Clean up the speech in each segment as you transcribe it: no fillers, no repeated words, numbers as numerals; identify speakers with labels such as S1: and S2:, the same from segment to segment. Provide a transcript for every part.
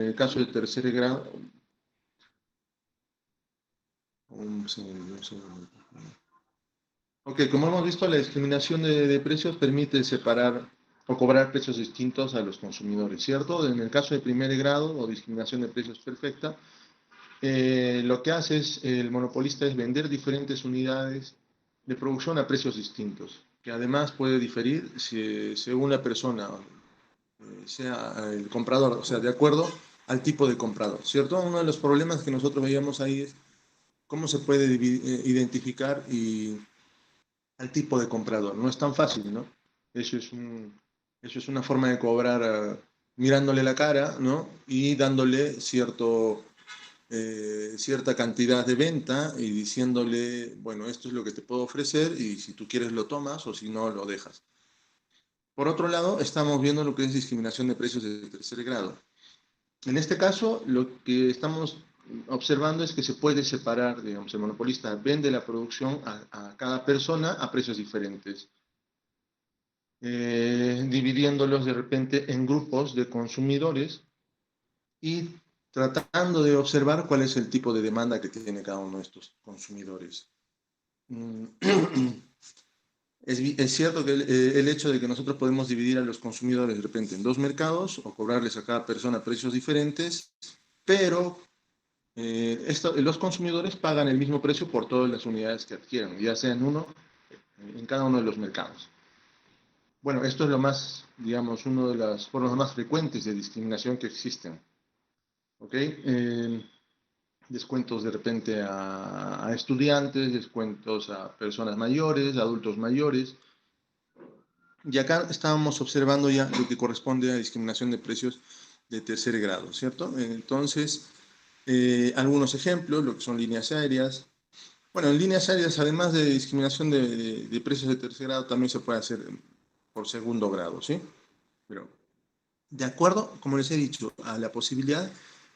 S1: el caso de tercer grado, un segundo, un segundo. Ok, como hemos visto, la discriminación de precios permite separar o cobrar precios distintos a los consumidores, ¿cierto? En el caso de primer grado o discriminación de precios perfecta, lo que hace es el monopolista es vender diferentes unidades de producción a precios distintos, que además puede diferir según la persona, sea el comprador, o sea, de acuerdo al tipo de comprador, ¿cierto? Uno de los problemas que nosotros veíamos ahí es cómo se puede identificar al tipo de comprador. No es tan fácil, ¿no? Eso es, eso es una forma de cobrar mirándole la cara, ¿no? Y dándole cierta cantidad de venta y diciéndole, bueno, esto es lo que te puedo ofrecer y si tú quieres lo tomas o si no lo dejas. Por otro lado, estamos viendo lo que es discriminación de precios de tercer grado. En este caso, lo que estamos observando es que se puede separar, digamos, el monopolista vende la producción a cada persona a precios diferentes, dividiéndolos de repente en grupos de consumidores y tratando de observar cuál es el tipo de demanda que tiene cada uno de estos consumidores. Es cierto que el hecho de que nosotros podemos dividir a los consumidores de repente en dos mercados o cobrarles a cada persona precios diferentes, pero los consumidores pagan el mismo precio por todas las unidades que adquieran, ya sea en cada uno de los mercados. Bueno, esto es lo más, digamos, uno de las formas más frecuentes de discriminación que existen. ¿Ok? Descuentos de repente a estudiantes, descuentos a personas mayores, adultos mayores. Y acá estábamos observando ya lo que corresponde a discriminación de precios de tercer grado, ¿cierto? Entonces, algunos ejemplos, lo que son líneas aéreas. Bueno, en líneas aéreas, además de discriminación de precios de tercer grado, también se puede hacer por segundo grado, ¿sí? Pero de acuerdo, como les he dicho, a la posibilidad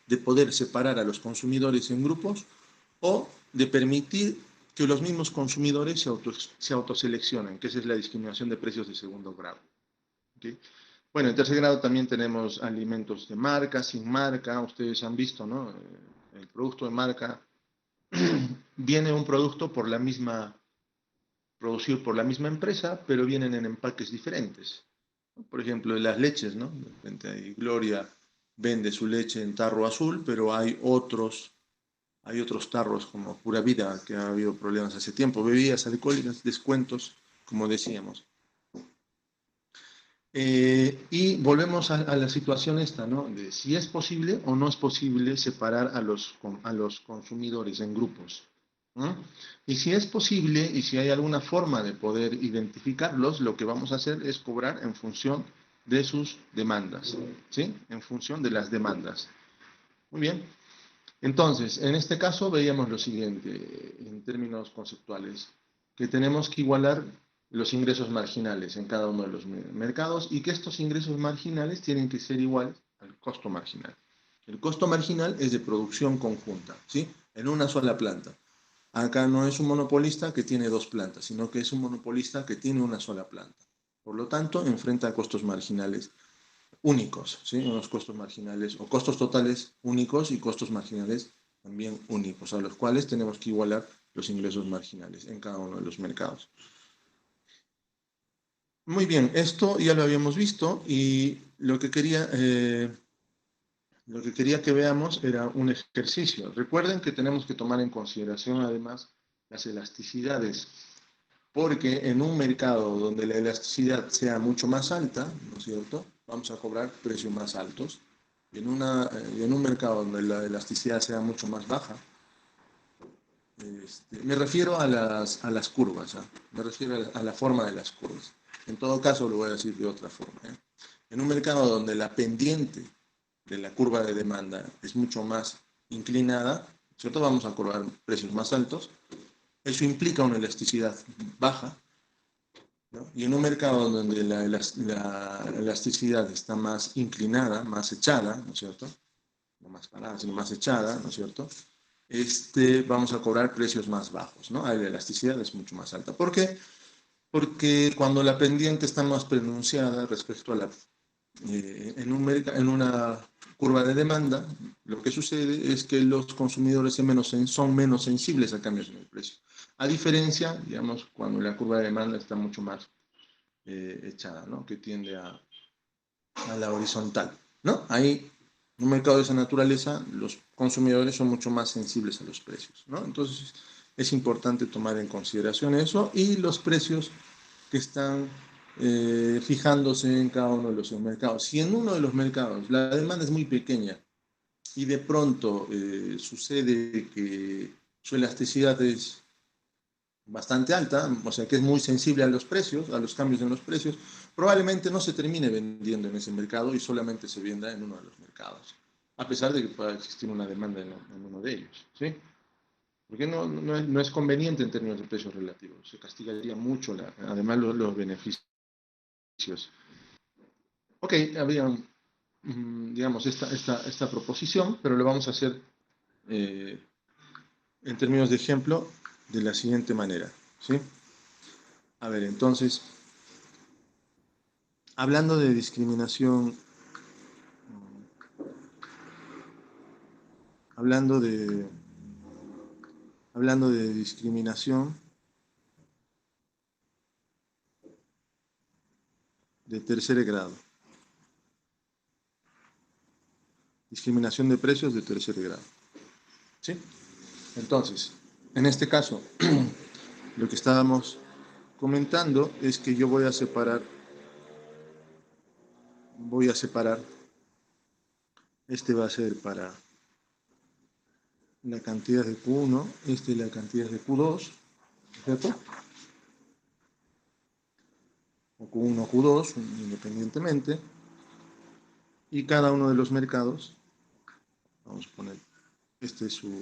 S1: de poder separar a los consumidores en grupos o de permitir que los mismos consumidores se autoseleccionen, que esa es la discriminación de precios de segundo grado. ¿Okay? Bueno, en tercer grado también tenemos alimentos de marca, sin marca, ustedes han visto, ¿no? El producto de marca viene un producto producido por la misma empresa, pero vienen en empaques diferentes. Por ejemplo, las leches, ¿no? De repente ahí Gloria vende su leche en tarro azul, pero hay otros tarros como Pura Vida, que ha habido problemas hace tiempo, bebidas alcohólicas, descuentos, como decíamos. Y volvemos a la situación esta, ¿no? De si es posible o no es posible separar a los consumidores en grupos. ¿No? Y si es posible y si hay alguna forma de poder identificarlos, lo que vamos a hacer es cobrar en función de sus demandas, ¿sí? En función de las demandas. Muy bien. Entonces, en este caso veíamos lo siguiente, en términos conceptuales, que tenemos que igualar los ingresos marginales en cada uno de los mercados y que estos ingresos marginales tienen que ser iguales al costo marginal. El costo marginal es de producción conjunta, ¿sí? En una sola planta. Acá no es un monopolista que tiene dos plantas, sino que es un monopolista que tiene una sola planta. Por lo tanto, enfrenta costos marginales únicos, ¿sí? Unos costos marginales o costos totales únicos y costos marginales también únicos, a los cuales tenemos que igualar los ingresos marginales en cada uno de los mercados. Muy bien, esto ya lo habíamos visto y lo que quería que veamos era un ejercicio. Recuerden que tenemos que tomar en consideración además las elasticidades, porque en un mercado donde la elasticidad sea mucho más alta, ¿no es cierto? Vamos a cobrar precios más altos. En un mercado donde la elasticidad sea mucho más baja, me refiero a las curvas, ¿eh? Me refiero a la forma de las curvas. En todo caso, lo voy a decir de otra forma. ¿Eh? En un mercado donde la pendiente de la curva de demanda es mucho más inclinada, ¿cierto? Vamos a cobrar precios más altos. Eso implica una elasticidad baja, ¿no? Y en un mercado donde la elasticidad está más inclinada, más echada, ¿no es cierto? No más parada, sino más echada, ¿no es cierto? Vamos a cobrar precios más bajos, ¿no? Ahí la elasticidad es mucho más alta. ¿Por qué? Porque cuando la pendiente está más pronunciada respecto a en una curva de demanda, lo que sucede es que los consumidores son menos sensibles a cambios en el precio. A diferencia, digamos, cuando la curva de demanda está mucho más echada, ¿no? Que tiende a la horizontal, ¿no? Ahí, en un mercado de esa naturaleza, los consumidores son mucho más sensibles a los precios, ¿no? Entonces, es importante tomar en consideración eso y los precios que están fijándose en cada uno de los mercados. Si en uno de los mercados la demanda es muy pequeña y de pronto sucede que su elasticidad es bastante alta, o sea que es muy sensible a los precios, a los cambios en los precios, probablemente no se termine vendiendo en ese mercado y solamente se venda en uno de los mercados, a pesar de que pueda existir una demanda en uno de ellos, ¿sí? Porque no es conveniente en términos de precios relativos, se castigaría mucho, además los beneficios. Ok, habría, digamos, esta proposición, pero lo vamos a hacer eh, en términos de ejemplo de la siguiente manera, ¿sí? A ver, entonces, hablando de discriminación, hablando de, hablando de discriminación de tercer grado, discriminación de precios de tercer grado, ¿sí? Entonces, en este caso, lo que estábamos comentando es que yo voy a separar, este va a ser para la cantidad de Q1, esta es la cantidad de Q2, ¿cierto? O Q1, Q2, independientemente, y cada uno de los mercados, vamos a poner, este es su,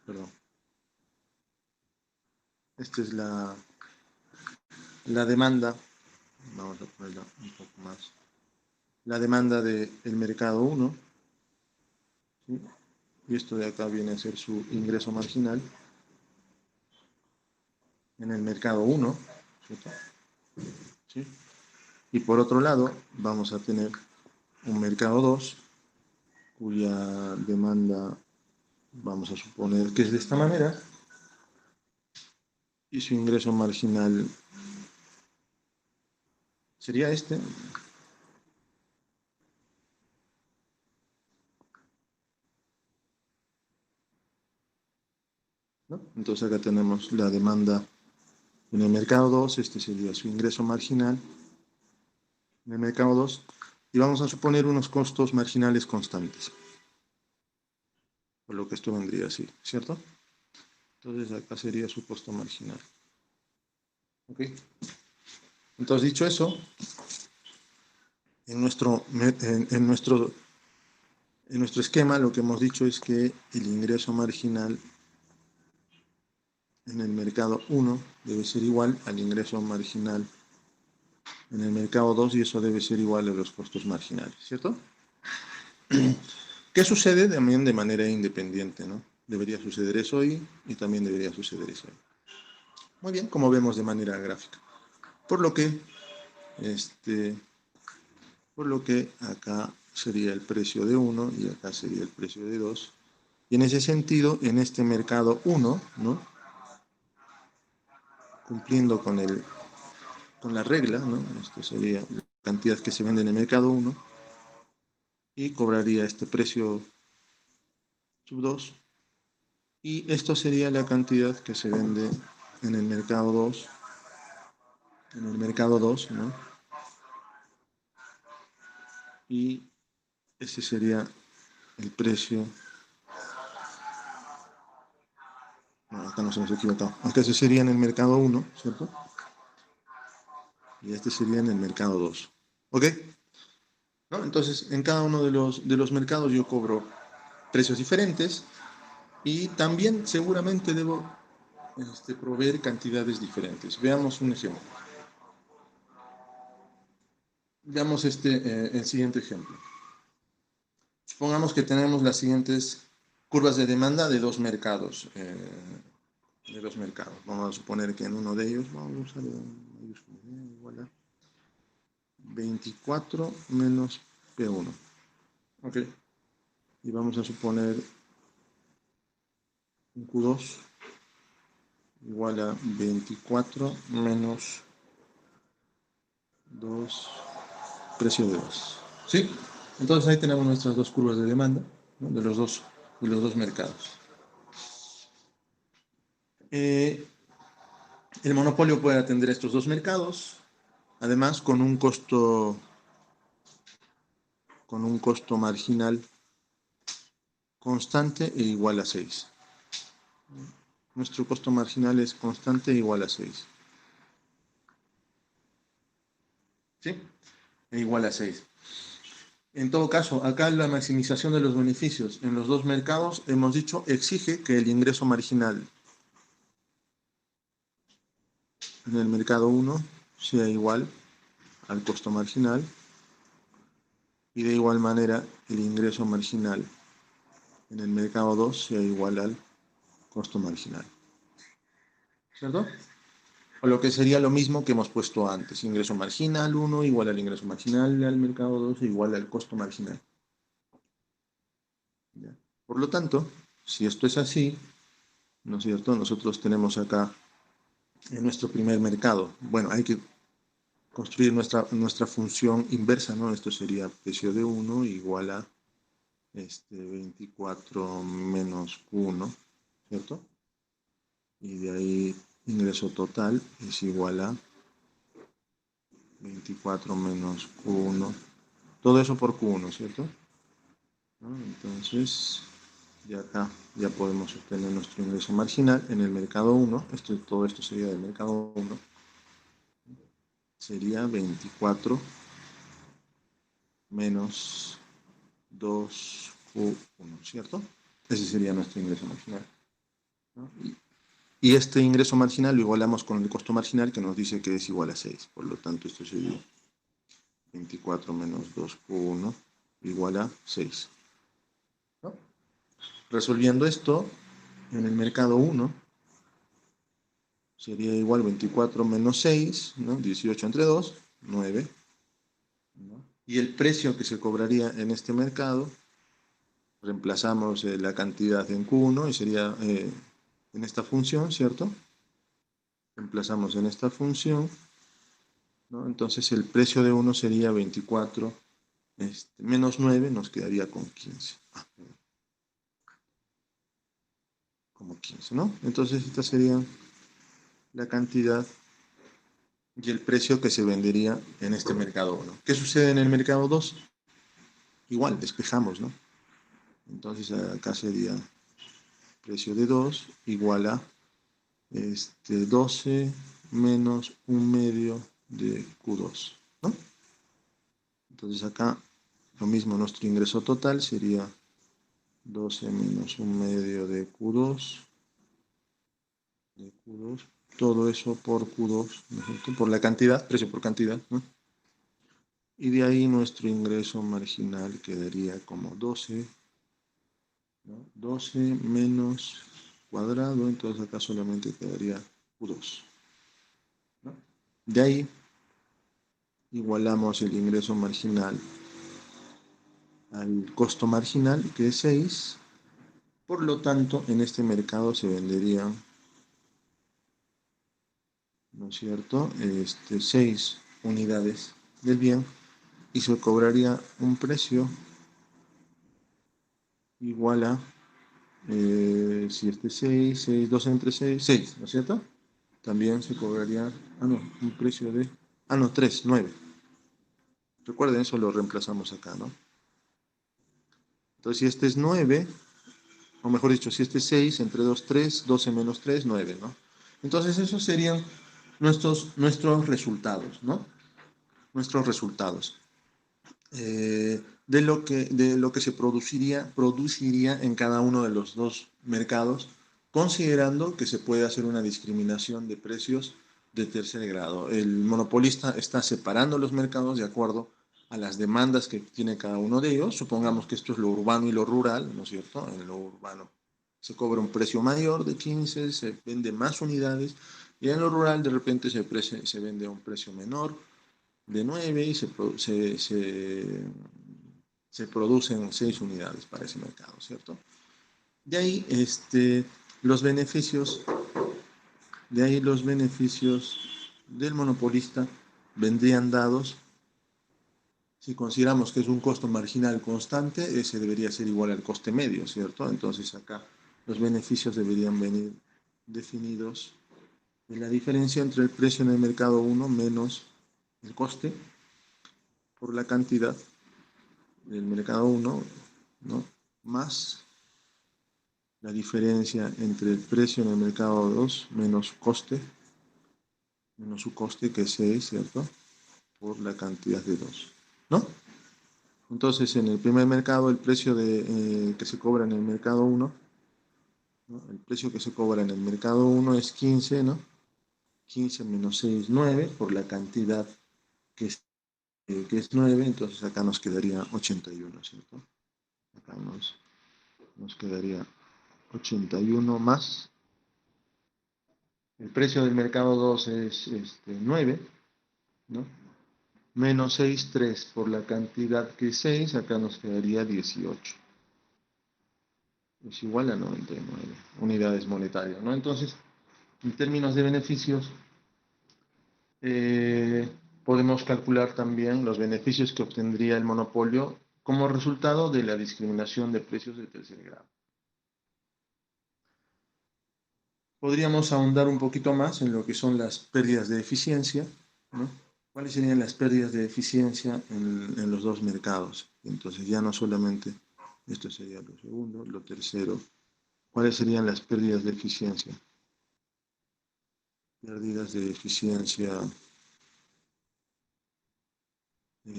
S1: perdón, esta es la demanda, vamos a ponerla un poco más, la demanda del mercado 1, ¿sí? Y esto de acá viene a ser su ingreso marginal en el mercado 1, ¿cierto? ¿Sí? Y por otro lado, vamos a tener un mercado 2, cuya demanda vamos a suponer que es de esta manera, y su ingreso marginal sería este, ¿no? Entonces acá tenemos la demanda en el mercado 2, este sería su ingreso marginal en el mercado 2, y vamos a suponer unos costos marginales constantes, por lo que esto vendría así, ¿cierto? Entonces acá sería su costo marginal. ¿Ok? Entonces, dicho eso, en nuestro esquema lo que hemos dicho es que el ingreso marginal en el mercado 1 debe ser igual al ingreso marginal en el mercado 2 y eso debe ser igual a los costos marginales, ¿cierto? ¿Qué sucede también de manera independiente, ¿no? Debería suceder eso ahí y también debería suceder eso ahí. Muy bien, como vemos de manera gráfica. Por lo que, este, acá sería el precio de 1 y acá sería el precio de 2. Y en ese sentido, en este mercado 1, ¿no? Cumpliendo con la regla, ¿no? Esto sería la cantidad que se vende en el mercado 1 y cobraría este precio sub 2. Y esto sería la cantidad que se vende en el mercado 2, ¿no? Y ese sería el precio. No, acá nos hemos equivocado. Acá ese sería en el mercado 1, ¿cierto? Y este sería en el mercado 2. ¿Ok? ¿No? Entonces, en cada uno de los mercados yo cobro precios diferentes y también seguramente debo proveer cantidades diferentes. Veamos un ejemplo. Veamos el siguiente ejemplo. Supongamos que tenemos las siguientes curvas de demanda de dos mercados. Vamos a suponer que en uno de ellos, vamos a usar igual a 24 menos P1. Ok. Y vamos a suponer un Q2 igual a 24 menos 2 precio de 2. ¿Sí? Entonces ahí tenemos nuestras dos curvas de demanda, ¿no? de los dos mercados. El monopolio puede atender estos dos mercados, además con un costo marginal constante e igual a 6. Nuestro costo marginal es constante e igual a 6. ¿Sí? E igual a 6. En todo caso, acá la maximización de los beneficios en los dos mercados, hemos dicho, exige que el ingreso marginal en el mercado 1 sea igual al costo marginal y de igual manera el ingreso marginal en el mercado 2 sea igual al costo marginal. ¿Cierto? O lo que sería lo mismo que hemos puesto antes. Ingreso marginal 1 igual al ingreso marginal al mercado 2 igual al costo marginal. ¿Ya? Por lo tanto, si esto es así, ¿no es cierto? Nosotros tenemos acá en nuestro primer mercado. Bueno, hay que construir nuestra función inversa, ¿no? Esto sería precio de 1 igual a 24 menos Q1, ¿cierto? Y de ahí ingreso total es igual a 24 menos Q1. Todo eso por Q1, ¿cierto? ¿No? Entonces, ya acá ya podemos obtener nuestro ingreso marginal en el mercado 1. Todo esto sería del mercado 1. Sería 24 menos 2Q1, ¿cierto? Ese sería nuestro ingreso marginal, ¿no? Y este ingreso marginal lo igualamos con el costo marginal que nos dice que es igual a 6. Por lo tanto, esto sería 24 menos 2Q1 igual a 6. ¿No? Resolviendo esto, en el mercado 1 sería igual 24 menos 6, ¿no? 18 entre 2, 9. ¿No? Y el precio que se cobraría en este mercado, reemplazamos la cantidad en Q1 y sería en esta función, ¿cierto? Reemplazamos en esta función, ¿no? Entonces el precio de 1 sería 24 menos 9, nos quedaría con 15. Como 15, ¿no? Entonces esta sería la cantidad y el precio que se vendería en este mercado 1. ¿Qué sucede en el mercado 2? Igual, despejamos, ¿no? Entonces acá sería precio de 2 igual a 12 menos 1 medio de Q2, ¿no? Entonces acá lo mismo, nuestro ingreso total sería 12 menos 1 medio de Q2, todo eso por Q2, ¿no? Por la cantidad, precio por cantidad, ¿no? Y de ahí nuestro ingreso marginal quedaría como 12, ¿no? 12 menos cuadrado, entonces acá solamente quedaría Q2, ¿no? De ahí igualamos el ingreso marginal al costo marginal, que es 6. Por lo tanto, en este mercado se venderían, ¿no es cierto?, 6 unidades del bien y se cobraría un precio igual a, si 6, 6, 2 entre 6, 6, ¿no es cierto? También se cobraría, un precio de, 3, 9. Recuerden, eso lo reemplazamos acá, ¿no? Entonces, si este es 9, o mejor dicho, si este es 6, entre 2, 3, 12 menos 3, 9, ¿no? Entonces, esos serían nuestros resultados, ¿no? Nuestros resultados. De lo que se produciría en cada uno de los dos mercados, considerando que se puede hacer una discriminación de precios de tercer grado. El monopolista está separando los mercados de acuerdo a las demandas que tiene cada uno de ellos. Supongamos que esto es lo urbano y lo rural, ¿no es cierto? En lo urbano se cobra un precio mayor de 15, se vende más unidades, y en lo rural de repente se vende a un precio menor, de 9 y se producen 6 unidades para ese mercado, ¿cierto? De ahí, los beneficios, de ahí los beneficios del monopolista vendrían dados, si consideramos que es un costo marginal constante, ese debería ser igual al coste medio, ¿cierto? Entonces acá los beneficios deberían venir definidos en la diferencia entre el precio en el mercado 1 menos el coste por la cantidad del mercado 1, ¿no? Más la diferencia entre el precio en el mercado 2 menos coste, menos su coste que es 6, ¿cierto? Por la cantidad de 2, ¿no? Entonces, en el primer mercado, el precio que se cobra en el mercado 1, ¿no? El precio que se cobra en el mercado 1 es 15, ¿no? 15 menos 6, 9, por la cantidad que es 9, entonces acá nos quedaría 81, ¿cierto? Acá nos quedaría 81 más. El precio del mercado 2 es 9, ¿no? Menos 6, 3 por la cantidad que es 6, acá nos quedaría 18. Es igual a 99 unidades monetarias, ¿no? Entonces, en términos de beneficios, eh, podemos calcular también los beneficios que obtendría el monopolio como resultado de la discriminación de precios de tercer grado. Podríamos ahondar un poquito más en lo que son las pérdidas de eficiencia, ¿no? ¿Cuáles serían las pérdidas de eficiencia en los dos mercados? Entonces ya no solamente, esto sería lo segundo, lo tercero, ¿cuáles serían las pérdidas de eficiencia? Pérdidas de eficiencia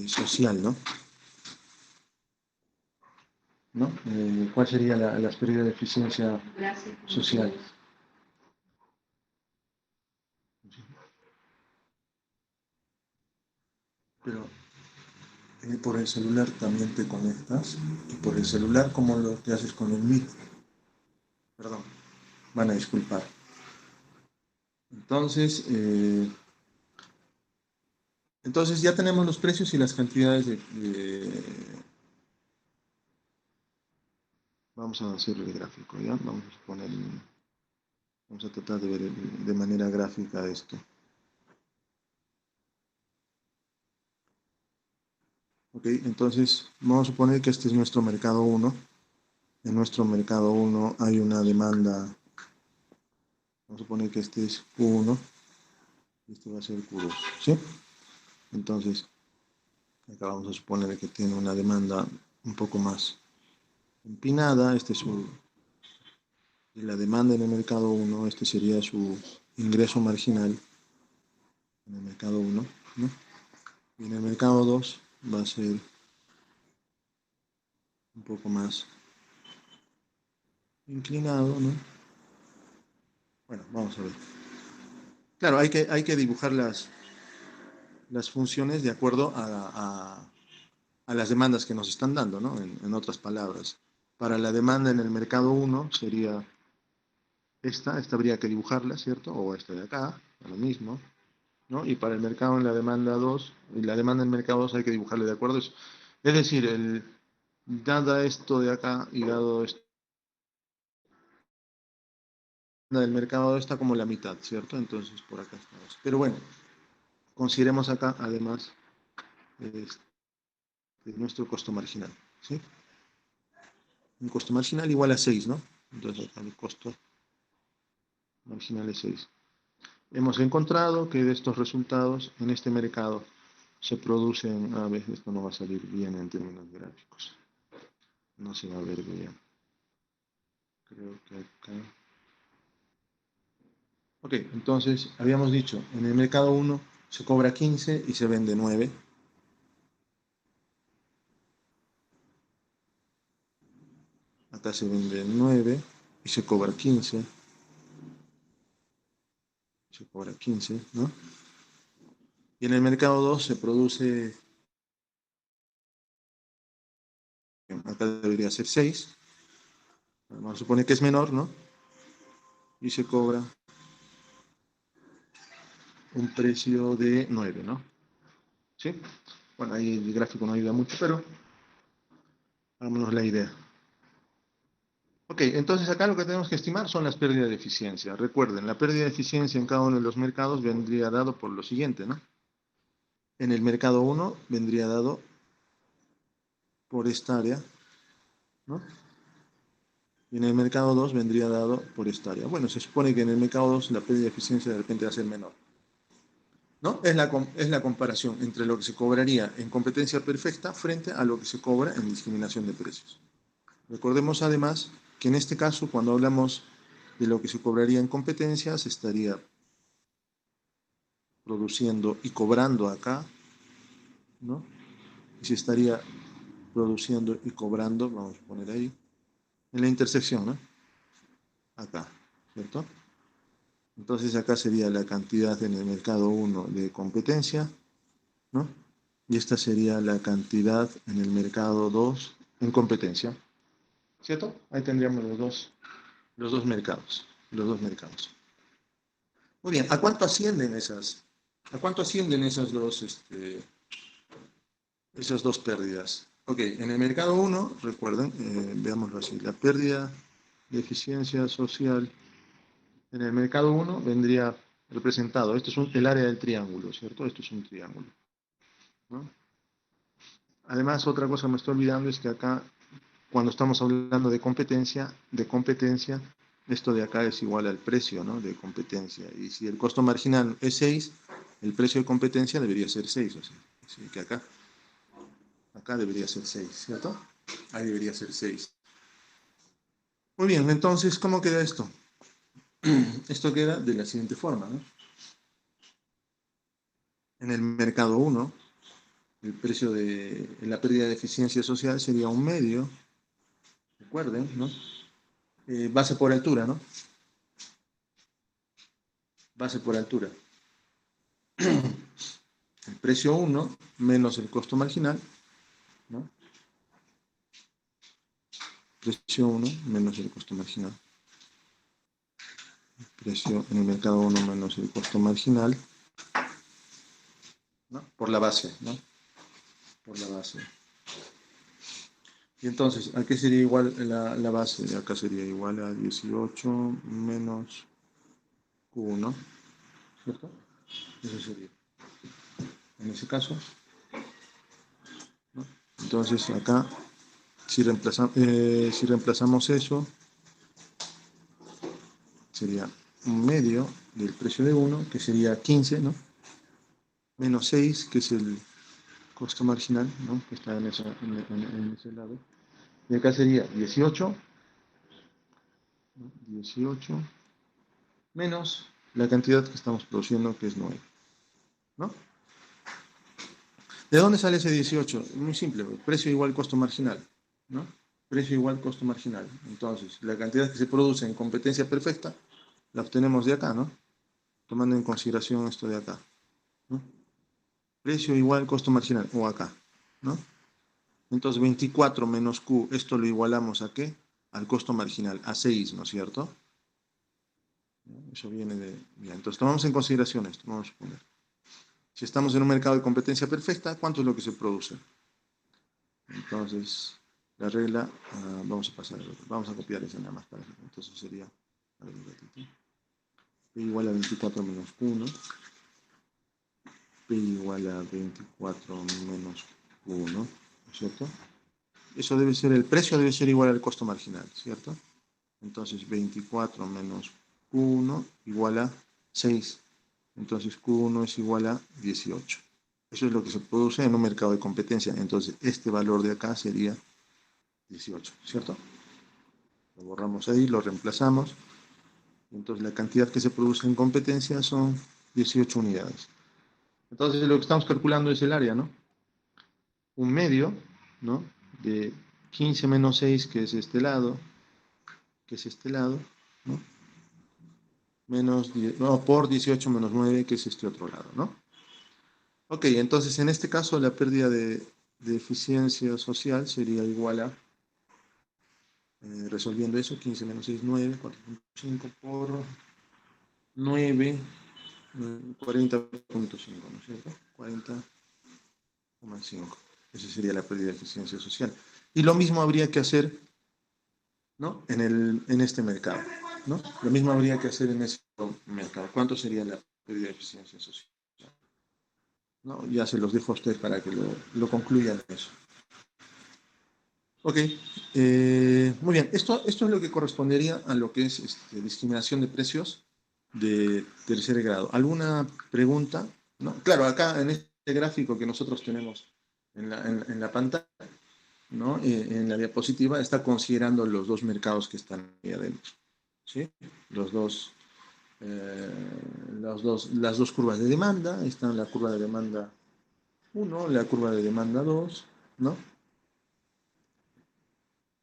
S1: social, ¿no? ¿No? ¿Cuál sería las pérdidas de eficiencia social? Pero por el celular también te conectas y por el celular, ¿cómo lo que haces con el Meet? Perdón, van a disculpar. Entonces, entonces ya tenemos los precios y las cantidades Vamos a hacer el gráfico, ¿ya? Vamos a tratar de ver de manera gráfica esto. Ok, entonces vamos a suponer que este es nuestro mercado 1. En nuestro mercado 1 hay una demanda, vamos a suponer que este es Q1 y este va a ser Q2, ¿sí? Entonces, acá vamos a suponer que tiene una demanda un poco más empinada, la demanda en el mercado 1, este sería su ingreso marginal en el mercado 1, ¿no? Y en el mercado 2 va a ser un poco más inclinado, ¿no? Bueno, vamos a ver. Claro, hay que dibujar las funciones de acuerdo a las demandas que nos están dando, ¿no? En otras palabras. Para la demanda en el mercado 1 sería esta habría que dibujarla, ¿cierto? O esta de acá, lo mismo, ¿no? Y para el mercado en la demanda 2, y la demanda en el mercado 2 hay que dibujarle de acuerdo a eso. Es decir, dada esto de acá y dado esto del mercado está como la mitad, ¿cierto? Entonces por acá estamos. Pero bueno, consideremos acá además nuestro costo marginal, ¿sí? Un costo marginal igual a 6, ¿no? Entonces acá el costo marginal es 6. Hemos encontrado que de estos resultados en este mercado se producen, a ver, esto no va a salir bien en términos gráficos, no se va a ver bien. Creo que acá. Ok, entonces habíamos dicho, en el mercado 1 se cobra 15 y se vende 9. Acá se vende 9 y se cobra 15. Se cobra 15, ¿no? Y en el mercado 2 se produce, acá debería ser 6. Vamos a suponer que es menor, ¿no? Y se cobra un precio de 9, ¿no? ¿Sí? Bueno, ahí el gráfico no ayuda mucho, pero hagámonos la idea. Ok, entonces acá lo que tenemos que estimar son las pérdidas de eficiencia. Recuerden, la pérdida de eficiencia en cada uno de los mercados vendría dado por lo siguiente, ¿no? En el mercado uno vendría dado por esta área, ¿no? Y en el mercado 2 vendría dado por esta área. Bueno, se supone que en el mercado 2 la pérdida de eficiencia de repente va a ser menor, ¿no? Es la comparación entre lo que se cobraría en competencia perfecta frente a lo que se cobra en discriminación de precios. Recordemos además que en este caso, cuando hablamos de lo que se cobraría en competencia, se estaría produciendo y cobrando acá, ¿no? Y se estaría produciendo y cobrando, vamos a poner ahí, en la intersección, ¿no? Acá, ¿cierto? Entonces acá sería la cantidad en el mercado 1 de competencia, ¿no? Y esta sería la cantidad en el mercado 2 en competencia, ¿cierto? Ahí tendríamos los dos mercados, los dos mercados. Muy bien, ¿a cuánto ascienden esas dos pérdidas? Ok, en el mercado 1, recuerden, veámoslo así, la pérdida de eficiencia social en el mercado 1 vendría representado, esto es el área del triángulo, ¿cierto? Esto es un triángulo, ¿no? Además, otra cosa que me estoy olvidando es que acá, cuando estamos hablando de competencia, esto de acá es igual al precio, ¿no? De competencia. Y si el costo marginal es 6, el precio de competencia debería ser 6, o sea, así que acá debería ser 6, ¿cierto? Ahí debería ser 6. Muy bien, entonces, ¿cómo queda esto? Esto queda de la siguiente forma, ¿no? En el mercado 1, el precio de la pérdida de eficiencia social sería un medio, recuerden, ¿no? Base por altura, ¿no? Base por altura. El precio 1 menos el costo marginal, ¿no? Precio 1 menos el costo marginal. Precio en el mercado 1 menos el costo marginal, ¿no? Por la base, ¿no? Por la base. Y entonces, ¿a qué sería igual la base? Acá sería igual a 18 menos Q1, ¿cierto? Eso sería. En ese caso, ¿no? Entonces acá, si reemplazamos eso, sería un medio del precio de 1, que sería 15, ¿no? Menos 6, que es el costo marginal, ¿no? Que está en ese lado. Y acá sería 18, ¿no? 18 menos la cantidad que estamos produciendo, que es 9, ¿no? ¿De dónde sale ese 18? Muy simple, precio igual costo marginal, ¿no? Precio igual costo marginal. Entonces, la cantidad que se produce en competencia perfecta la obtenemos de acá, ¿no? Tomando en consideración esto de acá, ¿no? Precio igual costo marginal, o acá, ¿no? Entonces, 24 menos Q, esto lo igualamos ¿a qué? Al costo marginal, a 6, ¿no es cierto? Eso viene de... Bien, entonces, tomamos en consideración esto, vamos a poner. Si estamos en un mercado de competencia perfecta, ¿cuánto es lo que se produce? Entonces, la regla, vamos a pasar, vamos a copiar esa nada más para eso. Entonces sería, a ver un ratito, P igual a 24 menos Q1, P igual a 24 menos Q1, ¿no es cierto? Eso debe ser, el precio debe ser igual al costo marginal, ¿cierto? Entonces 24 menos Q1 igual a 6. Entonces Q1 es igual a 18. Eso es lo que se produce en un mercado de competencia. Entonces este valor de acá sería 18, ¿cierto? Lo borramos ahí, lo reemplazamos. Entonces la cantidad que se produce en competencia son 18 unidades. Entonces lo que estamos calculando es el área, ¿no? Un medio, ¿no? De 15 menos 6, que es este lado, ¿no? Menos 10, no, por 18 menos 9, que es este otro lado, ¿no? Ok, entonces en este caso la pérdida de eficiencia social sería igual a, resolviendo eso, 15 menos 6, 9, 4.5 por 9, 40.5, ¿no es cierto? 40. 5. Esa sería la pérdida de eficiencia social. Y lo mismo habría que hacer, ¿no? En este mercado, ¿no? Lo mismo habría que hacer en ese mercado. ¿Cuánto sería la pérdida de eficiencia social? ¿No? Ya se los dejo a ustedes para que lo concluyan eso. Ok, muy bien. Esto es lo que correspondería a lo que es discriminación de precios de tercer grado. ¿Alguna pregunta? ¿No? Claro, acá en este gráfico que nosotros tenemos en la pantalla, ¿no? En la diapositiva está considerando los dos mercados que están ahí adentro. ¿Sí? Los dos, eh, las dos curvas de demanda. Está la curva de demanda 1, la curva de demanda 2, ¿no?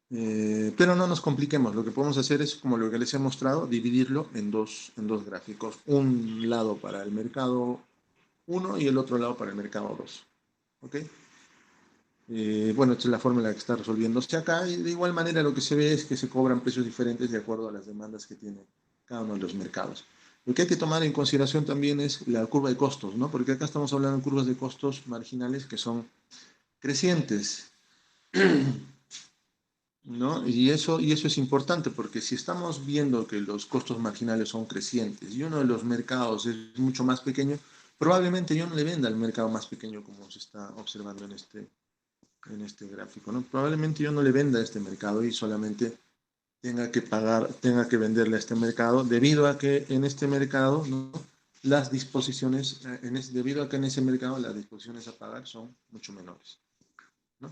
S1: Pero no nos compliquemos, lo que podemos hacer es, como lo que les he mostrado, dividirlo en dos gráficos. Un lado para el mercado 1 y el otro lado para el mercado 2. ¿Ok? Bueno, esta es la forma en la que está resolviéndose acá y de igual manera lo que se ve es que se cobran precios diferentes de acuerdo a las demandas que tiene cada uno de los mercados. Lo que hay que tomar en consideración también es la curva de costos, ¿no? Porque acá estamos hablando de curvas de costos marginales que son crecientes. ¿No? Y eso es importante porque si estamos viendo que los costos marginales son crecientes y uno de los mercados es mucho más pequeño, probablemente yo no le venda al mercado más pequeño como se está observando en este gráfico, ¿no? Probablemente yo no le venda a este mercado y solamente tenga que venderle a este mercado debido a que en este mercado, ¿no? Las disposiciones, debido a que en ese mercado las disposiciones a pagar son mucho menores, ¿no?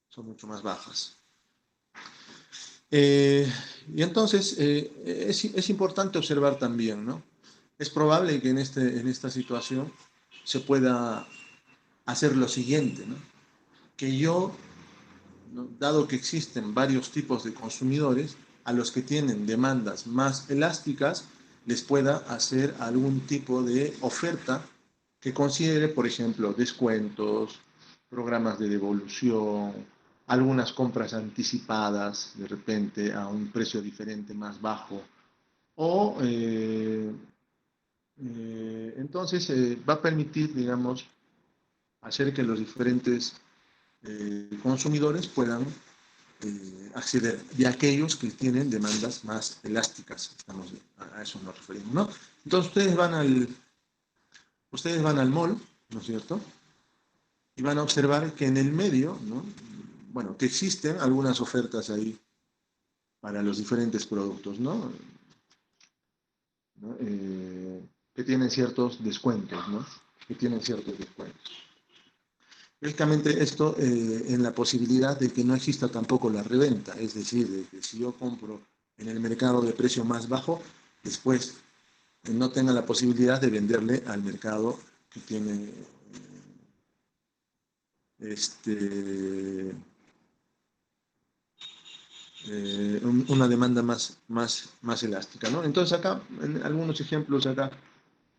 S1: Son mucho más bajas. Eh, y entonces es importante observar también, ¿no? Es probable que en esta situación se pueda hacer lo siguiente, ¿no? Que yo, ¿no? Dado que existen varios tipos de consumidores, a los que tienen demandas más elásticas, les pueda hacer algún tipo de oferta que considere, por ejemplo, descuentos, programas de devolución, algunas compras anticipadas de repente a un precio diferente más bajo. O entonces va a permitir, digamos, hacer que los diferentes consumidores puedan acceder de aquellos que tienen demandas más elásticas. A eso nos referimos, ¿no? Entonces ustedes van al mall, ¿no es cierto? Y van a observar que en el medio, ¿no? Bueno, que existen algunas ofertas ahí para los diferentes productos, ¿no? ¿No? Que tienen ciertos descuentos, ¿no? Que tienen ciertos descuentos. Lógicamente esto en la posibilidad de que no exista tampoco la reventa, es decir, de que si yo compro en el mercado de precio más bajo, después no tenga la posibilidad de venderle al mercado que tiene este, una demanda más elástica, ¿no? Entonces acá, en algunos ejemplos acá,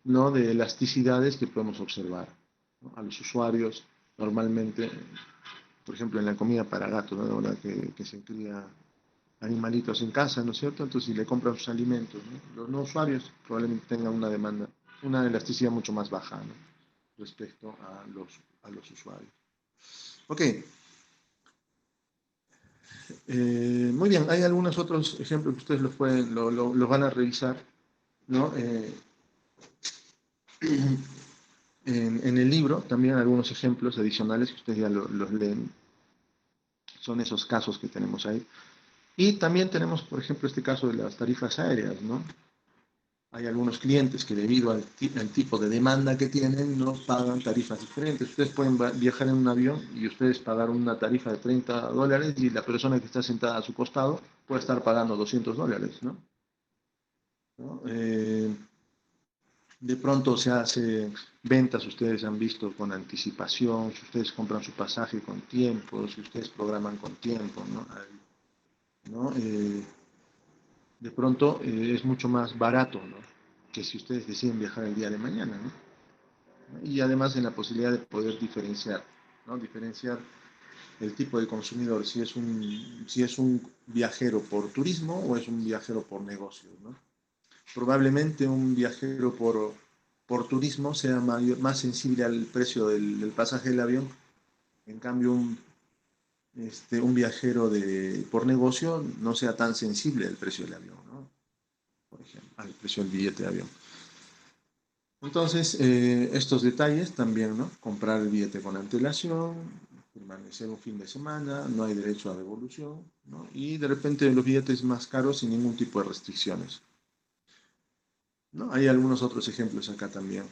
S1: ¿no? De elasticidades que podemos observar, ¿no? A los usuarios normalmente, por ejemplo, en la comida para gatos, ¿no? Ahora que se cría animalitos en casa, ¿no es cierto? Entonces, si le compran sus alimentos, ¿no? Los no usuarios probablemente tengan una demanda, una elasticidad mucho más baja, ¿no? Respecto a los usuarios. Ok, muy bien, hay algunos otros ejemplos que ustedes los van a revisar, ¿no? En el libro también algunos ejemplos adicionales que ustedes ya los leen, son esos casos que tenemos ahí. Y también tenemos, por ejemplo, este caso de las tarifas aéreas, ¿no? Hay algunos clientes que debido al tipo de demanda que tienen, no pagan tarifas diferentes. Ustedes pueden viajar en un avión y ustedes pagar una tarifa de $30 y la persona que está sentada a su costado puede estar pagando $200, ¿no? ¿No? De pronto se hace ventas, ustedes han visto con anticipación, si ustedes compran su pasaje con tiempo, si ustedes programan con tiempo, ¿no? ¿No? De pronto es mucho más barato, ¿no? Que si ustedes deciden viajar el día de mañana, ¿no? Y además en la posibilidad de poder diferenciar, ¿no? Diferenciar el tipo de consumidor, si es un viajero por turismo o es un viajero por negocio, ¿no? Probablemente un viajero por turismo sea más sensible al precio del pasaje del avión. En cambio, un viajero por negocio no sea tan sensible al precio del avión, ¿no? Por ejemplo, al precio del billete de avión. Entonces, estos detalles también, ¿no? Comprar el billete con antelación, permanecer un fin de semana, no hay derecho a devolución, ¿no? Y de repente los billetes más caros sin ningún tipo de restricciones, ¿no? Hay algunos otros ejemplos acá también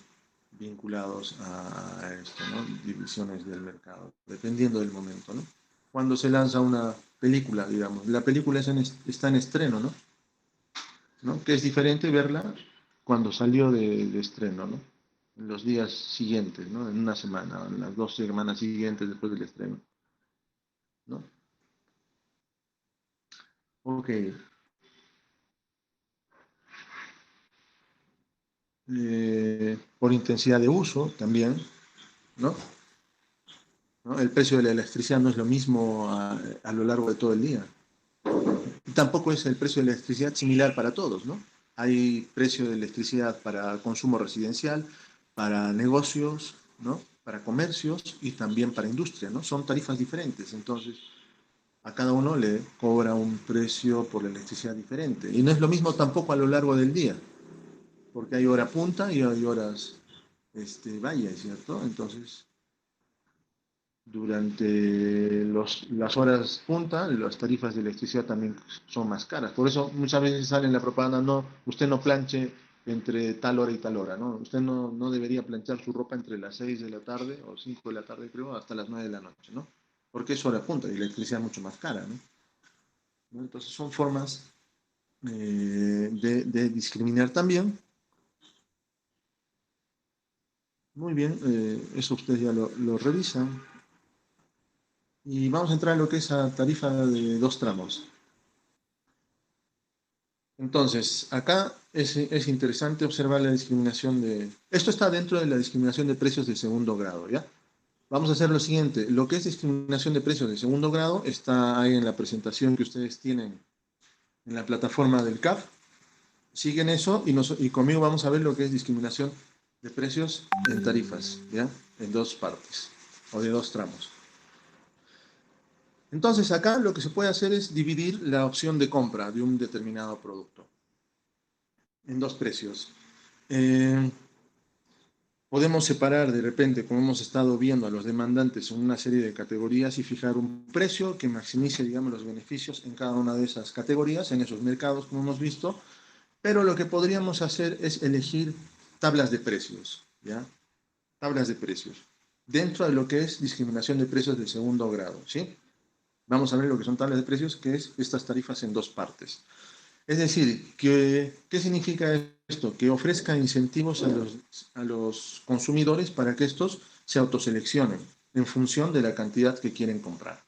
S1: vinculados a esto, ¿no? Divisiones del mercado, dependiendo del momento, ¿no? Cuando se lanza una película, digamos, la película está en estreno, ¿no? ¿No? Que es diferente verla cuando salió de estreno, ¿no? En los días siguientes, ¿no? En una semana, en las 2 semanas siguientes después del estreno, ¿no? Ok. Por intensidad de uso también, ¿no? ¿No? El precio de la electricidad no es lo mismo a lo largo de todo el día. Y tampoco es el precio de la electricidad similar para todos, ¿no? Hay precio de electricidad para consumo residencial, para negocios, ¿no? Para comercios y también para industria, ¿no? Son tarifas diferentes, entonces a cada uno le cobra un precio por la electricidad diferente. Y no es lo mismo tampoco a lo largo del día, porque hay hora punta y hay horas valle, ¿cierto? Entonces, durante las horas punta, las tarifas de electricidad también son más caras. Por eso muchas veces sale en la propaganda, no, usted no planche entre tal hora y tal hora, ¿no? Usted no debería planchar su ropa entre las 6 de la tarde o 5 de la tarde, creo, hasta las 9 de la noche, ¿no? Porque es hora punta y la electricidad es mucho más cara, ¿no? ¿No? Entonces son formas de discriminar también. Muy bien, eso ustedes ya lo revisan. Y vamos a entrar en lo que es la tarifa de 2 tramos. Entonces, acá es interesante observar la discriminación de... Esto está dentro de la discriminación de precios de segundo grado, ¿ya? Vamos a hacer lo siguiente. Lo que es discriminación de precios de segundo grado está ahí en la presentación que ustedes tienen en la plataforma del CAF. Siguen eso y conmigo vamos a ver lo que es discriminación de precios en tarifas, ¿ya? En 2 partes o de 2 tramos. Entonces, acá lo que se puede hacer es dividir la opción de compra de un determinado producto en 2 precios. Eh, Podemos separar de repente, como hemos estado viendo, a los demandantes en una serie de categorías y fijar un precio que maximice, digamos, los beneficios en cada una de esas categorías, en esos mercados, como hemos visto. Pero lo que podríamos hacer es elegir tablas de precios, ¿ya? Tablas de precios. Dentro de lo que es discriminación de precios de segundo grado, ¿sí? Vamos a ver lo que son tablas de precios, que es estas tarifas en 2 partes. Es decir, ¿qué significa esto? Que ofrezca incentivos a los consumidores para que estos se autoseleccionen en función de la cantidad que quieren comprar.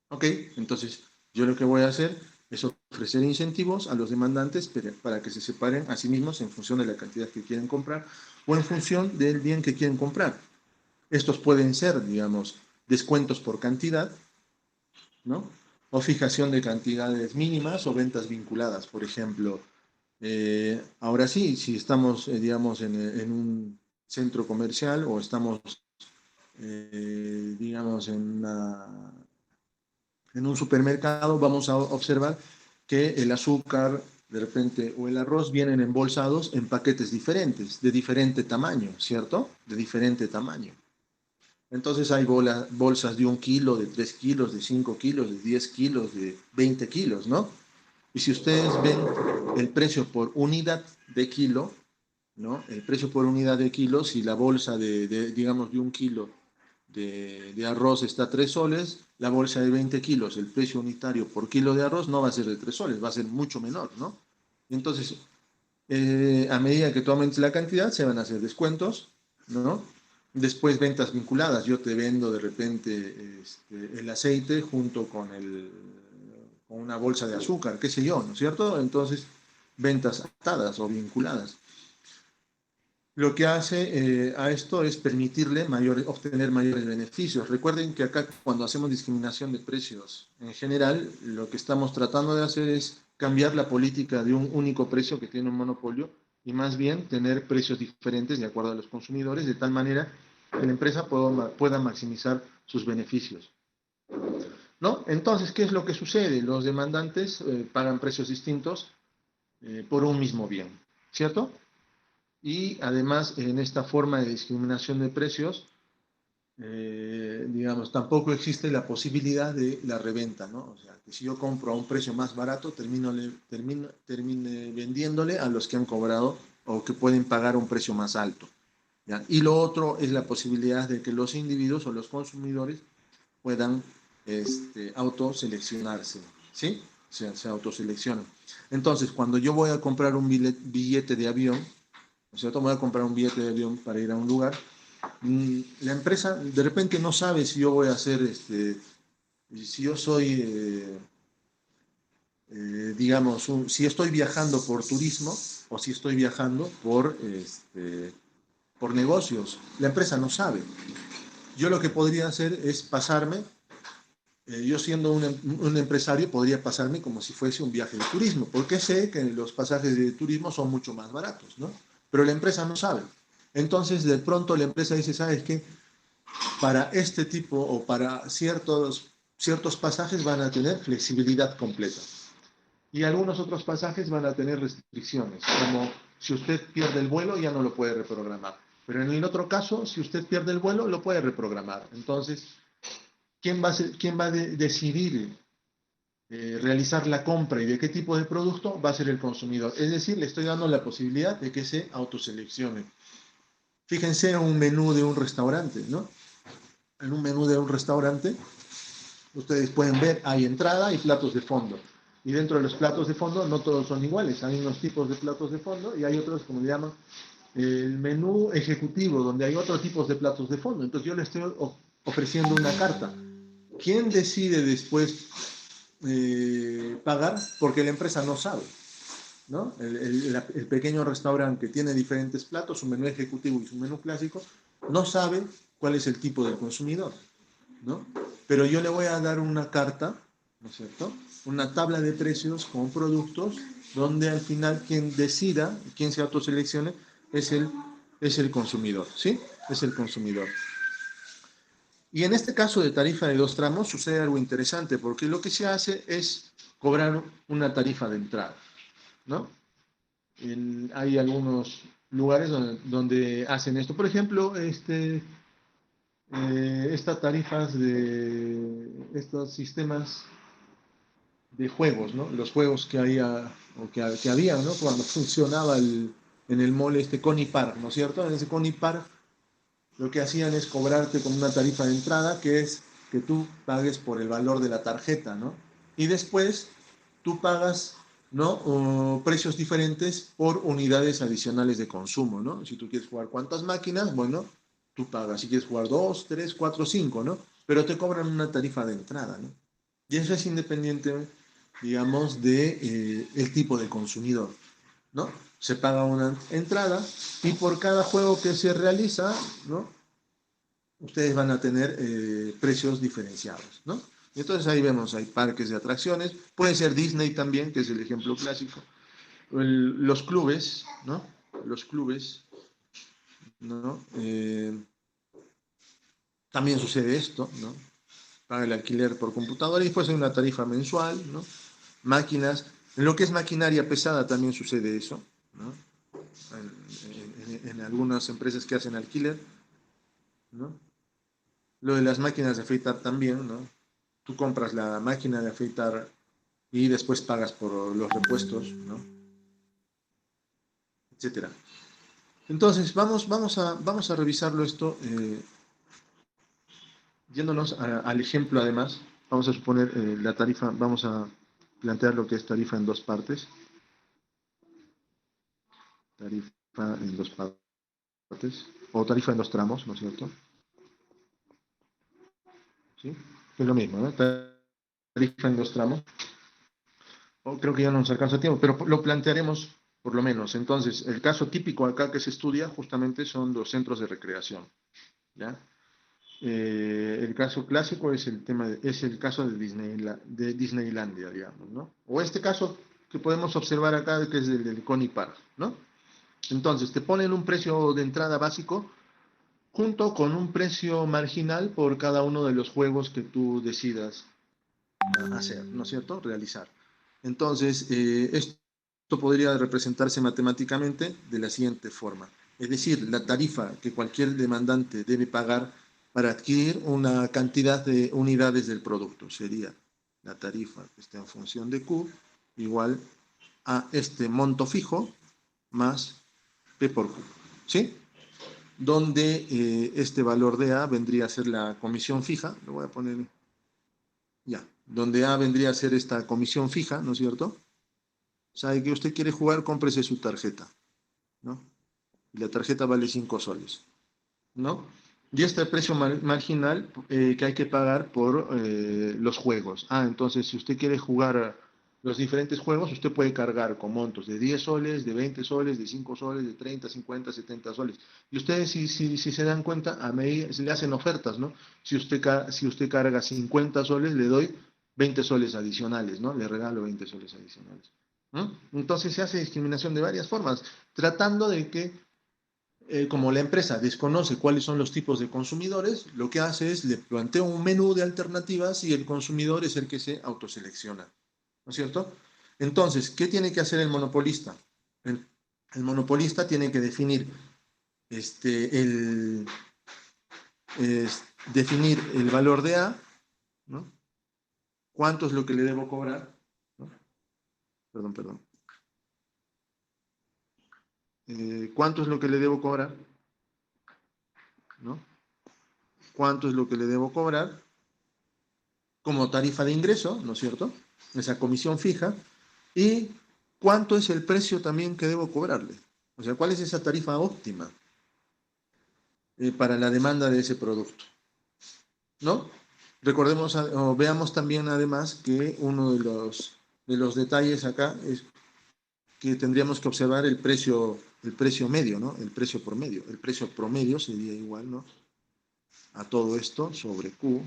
S1: ¿Ok? Entonces, yo lo que voy a hacer es ofrecer incentivos a los demandantes para que se separen a sí mismos en función de la cantidad que quieren comprar o en función del bien que quieren comprar. Estos pueden ser, digamos, descuentos por cantidad, ¿no? O fijación de cantidades mínimas o ventas vinculadas. Por ejemplo, ahora sí, si estamos, digamos, en un centro comercial o estamos, digamos, en un supermercado, vamos a observar que el azúcar, de repente, o el arroz vienen embolsados en paquetes diferentes, de diferente tamaño, ¿cierto? De diferente tamaño. Entonces hay bolsas de 1 kilo, de 3 kilos, de 5 kilos, de 10 kilos, de 20 kilos, ¿no? Y si ustedes ven el precio por unidad de kilo, ¿no? El precio por unidad de kilo, si la bolsa digamos, de 1 kilo de arroz está a 3 soles, la bolsa de 20 kilos, el precio unitario por kilo de arroz no va a ser de 3 soles, va a ser mucho menor, ¿no? Entonces, a medida que tú aumentes la cantidad, se van a hacer descuentos, ¿no? Después ventas vinculadas. Yo te vendo de repente el aceite junto con una bolsa de azúcar, qué sé yo, ¿no es cierto? Entonces, ventas atadas o vinculadas. Lo que hace a esto es permitirle obtener mayores beneficios. Recuerden que acá cuando hacemos discriminación de precios en general, lo que estamos tratando de hacer es cambiar la política de un único precio que tiene un monopolio y más bien tener precios diferentes de acuerdo a los consumidores, de tal manera que la empresa pueda maximizar sus beneficios, ¿no? Entonces, ¿qué es lo que sucede? Los demandantes pagan precios distintos por un mismo bien, ¿cierto? Y además, en esta forma de discriminación de precios, digamos, tampoco existe la posibilidad de la reventa, ¿no? O sea, que si yo compro a un precio más barato, termine vendiéndole a los que han cobrado o que pueden pagar un precio más alto, ¿ya? Y lo otro es la posibilidad de que los individuos o los consumidores puedan autoseleccionarse, ¿sí? Se autoseleccionan. Entonces, cuando yo voy a comprar un billete de avión, ¿no es cierto? Voy a comprar un billete de avión para ir a un lugar. La empresa de repente no sabe si yo voy a hacer, si yo soy, digamos, si estoy viajando por turismo o si estoy viajando por negocios. La empresa no sabe. Yo lo que podría hacer es pasarme, yo siendo un empresario podría pasarme como si fuese un viaje de turismo, porque sé que los pasajes de turismo son mucho más baratos, ¿no? Pero la empresa no sabe. Entonces, de pronto la empresa dice, ¿sabes qué? Para este tipo o para ciertos pasajes van a tener flexibilidad completa. Y algunos otros pasajes van a tener restricciones, como si usted pierde el vuelo ya no lo puede reprogramar. Pero en el otro caso, si usted pierde el vuelo, lo puede reprogramar. Entonces, quién va a decidir realizar la compra y de qué tipo de producto? Va a ser el consumidor. Es decir, le estoy dando la posibilidad de que se autoseleccione. Fíjense en un menú de un restaurante, ¿no? En un menú de un restaurante, ustedes pueden ver, hay entrada y platos de fondo. Y dentro de los platos de fondo no todos son iguales. Hay unos tipos de platos de fondo y hay otros, como le llaman, el menú ejecutivo, donde hay otros tipos de platos de fondo. Entonces yo le estoy ofreciendo una carta. ¿Quién decide después pagar? Porque la empresa no sabe, ¿no? El pequeño restaurante que tiene diferentes platos, su menú ejecutivo y su menú clásico, no sabe cuál es el tipo del consumidor, ¿no? Pero yo le voy a dar una carta, ¿no es cierto? Una tabla de precios con productos donde al final quien decida, quien se autoseleccione, es el consumidor, ¿sí? Es el consumidor. Y en este caso de tarifa de 2 tramos sucede algo interesante, porque lo que se hace es cobrar una tarifa de entrada, ¿no? Hay algunos lugares donde hacen esto. Por ejemplo, estas tarifas de estos sistemas de juegos, ¿no? Los juegos que había, o que había, ¿no? Cuando funcionaba en el mall Coney Park, ¿no es cierto? En ese Coney Park lo que hacían es cobrarte con una tarifa de entrada, que es que tú pagues por el valor de la tarjeta, ¿no? Y después tú pagas, ¿no? Precios diferentes por unidades adicionales de consumo, ¿no? Si tú quieres jugar cuántas máquinas, bueno, tú pagas. Si quieres jugar 2, 3, 4, 5, ¿no? Pero te cobran una tarifa de entrada, ¿no? Y eso es independiente, digamos, de el tipo de consumidor, ¿no? Se paga una entrada y por cada juego que se realiza, ¿no? Ustedes van a tener precios diferenciados, ¿no? Y entonces ahí vemos, hay parques de atracciones, puede ser Disney también, que es el ejemplo clásico, los clubes, ¿no? Los clubes, ¿no? También sucede esto, ¿no? Paga el alquiler por computadora y después hay una tarifa mensual, ¿no? Máquinas, en lo que es maquinaria pesada también sucede eso, ¿no? En algunas empresas que hacen alquiler, ¿no? Lo de las máquinas de afeitar también, ¿no? Tú compras la máquina de afeitar y después pagas por los repuestos, ¿no? Etcétera. Entonces, vamos a revisarlo esto, yéndonos al ejemplo además, vamos a suponer la tarifa, vamos a plantear lo que es tarifa en 2 partes, tarifa en 2 partes, o tarifa en 2 tramos, ¿no es cierto? ¿Sí? Es lo mismo, ¿no? Tarifa en 2 tramos. Creo que ya no nos alcanza tiempo, pero lo plantearemos por lo menos. Entonces, el caso típico acá que se estudia justamente son los centros de recreación, ¿ya? El caso clásico es el caso de Disneylandia, digamos, ¿no? O este caso que podemos observar acá, que es el del Coney Park, ¿no? Entonces, te ponen un precio de entrada básico junto con un precio marginal por cada uno de los juegos que tú decidas hacer, ¿no es cierto? Realizar. Entonces, esto podría representarse matemáticamente de la siguiente forma. Es decir, la tarifa que cualquier demandante debe pagar para adquirir una cantidad de unidades del producto sería la tarifa que está en función de Q igual a este monto fijo más P por Q. ¿Sí? Donde este valor de A vendría a ser la comisión fija. Lo voy a poner ya. Donde A vendría a ser esta comisión fija, ¿no es cierto? Sabe que usted quiere jugar, cómprese su tarjeta, ¿no? Y la tarjeta vale 5 soles, ¿no? Y este precio marginal que hay que pagar por los juegos. Ah, entonces si usted quiere jugar los diferentes juegos, usted puede cargar con montos de 10 soles, de 20 soles, de 5 soles, de 30, 50, 70 soles. Y ustedes, si se dan cuenta, a medida, se le hacen ofertas, ¿no? Si usted carga 50 soles, le doy 20 soles adicionales, ¿no? Le regalo 20 soles adicionales. ¿No? Entonces se hace discriminación de varias formas, tratando de que como la empresa desconoce cuáles son los tipos de consumidores, lo que hace es le plantea un menú de alternativas y el consumidor es el que se autoselecciona, ¿no es cierto? Entonces, ¿qué tiene que hacer el monopolista? El monopolista tiene que definir, el, definir el valor de A, ¿no? ¿Cuánto es lo que le debo cobrar? ¿No? Perdón, perdón. ¿Cuánto es lo que le debo cobrar? ¿No? ¿Cuánto es lo que le debo cobrar? Como tarifa de ingreso, ¿no es cierto? Esa comisión fija. ¿Y cuánto es el precio también que debo cobrarle? O sea, ¿cuál es esa tarifa óptima para la demanda de ese producto? ¿No? Recordemos o veamos también además que uno de los detalles acá es que tendríamos que observar el precio medio, ¿no? El precio promedio. El precio promedio sería igual, ¿no? A todo esto sobre Q,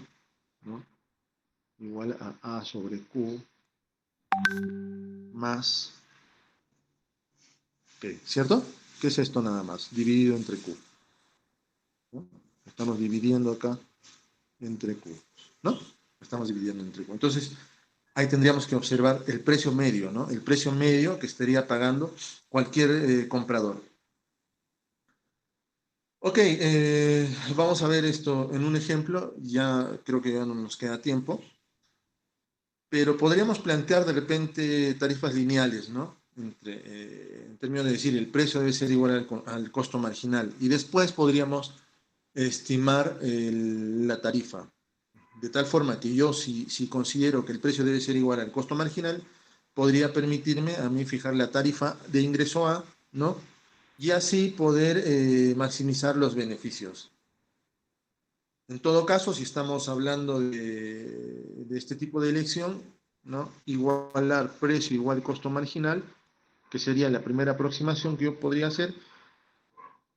S1: ¿no? Igual a A sobre Q más P, ¿cierto? ¿Qué es esto nada más? Dividido entre Q, ¿no? Estamos dividiendo acá entre Q, ¿no? Estamos dividiendo entre Q. Entonces, ahí tendríamos que observar el precio medio, ¿no? El precio medio que estaría pagando cualquier comprador. Ok, vamos a ver esto en un ejemplo. Ya creo que ya no nos queda tiempo, pero podríamos plantear de repente tarifas lineales, ¿no? En términos de decir, el precio debe ser igual al costo marginal. Y después podríamos estimar la tarifa. De tal forma que yo, si considero que el precio debe ser igual al costo marginal, podría permitirme a mí fijar la tarifa de ingreso A, ¿no? Y así poder maximizar los beneficios. En todo caso, si estamos hablando de este tipo de elección, ¿no? Igualar precio igual costo marginal, que sería la primera aproximación que yo podría hacer,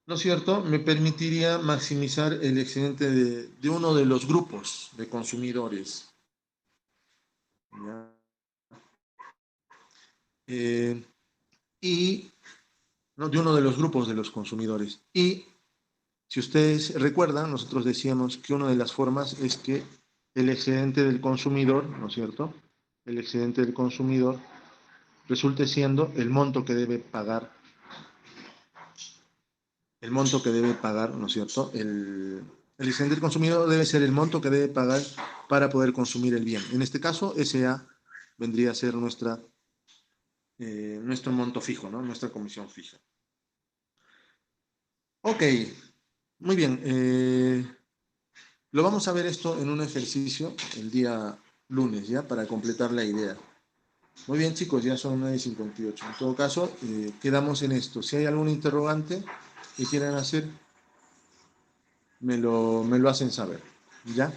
S1: ¿no es cierto? Me permitiría maximizar el excedente de uno de los grupos de consumidores, ¿ya? Eh, y ¿no? De uno de los grupos de los consumidores. Y si ustedes recuerdan, nosotros decíamos que una de las formas es que el excedente del consumidor, ¿no es cierto? El excedente del consumidor resulte siendo el monto que debe pagar, ¿no es cierto? El excedente del consumidor debe ser el monto que debe pagar para poder consumir el bien. En este caso, SA vendría a ser nuestro monto fijo, ¿no? Nuestra comisión fija. Ok, muy bien. Lo vamos a ver esto en un ejercicio el día lunes, ¿ya? Para completar la idea. Muy bien, chicos, ya son 9:58. En todo caso, quedamos en esto. Si hay algún interrogante que quieran hacer, me lo hacen saber, ¿ya?